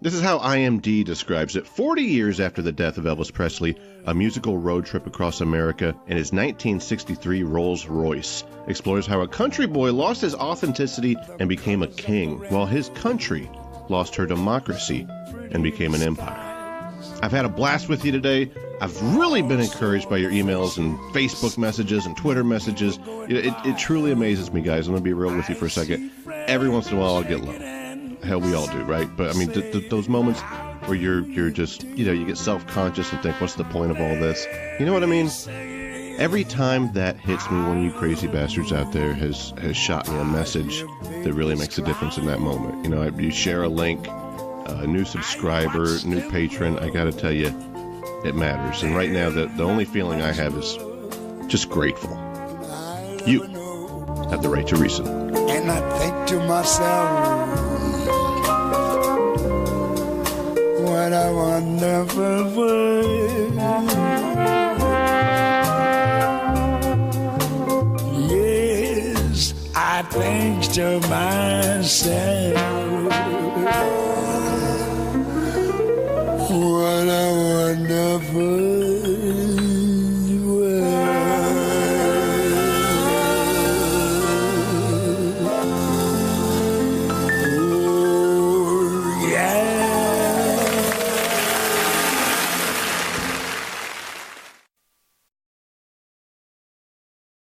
A: This is how IMDb describes it. 40 years after the death of Elvis Presley, a musical road trip across America in his 1963 Rolls-Royce explores how a country boy lost his authenticity and became a king, while his country lost her democracy and became an empire. I've had a blast with you today. I've really been encouraged by your emails and Facebook messages and Twitter messages. It truly amazes me, guys. I'm going to be real with you for a second. Every once in a while, I'll get low. Hell, we all do, right? But, I mean, those moments where you're just, you get self-conscious and think, what's the point of all this? You know what I mean? Every time that hits me, one of you crazy bastards out there has shot me a message that really makes a difference in that moment. You share a link, a new subscriber, new patron. I got to tell you, it matters. And right now, the only feeling I have is just grateful. You have the right to reason.
G: And I think to myself, what a wonderful world. Yes, I think to myself, what a wonderful world. Oh, yeah.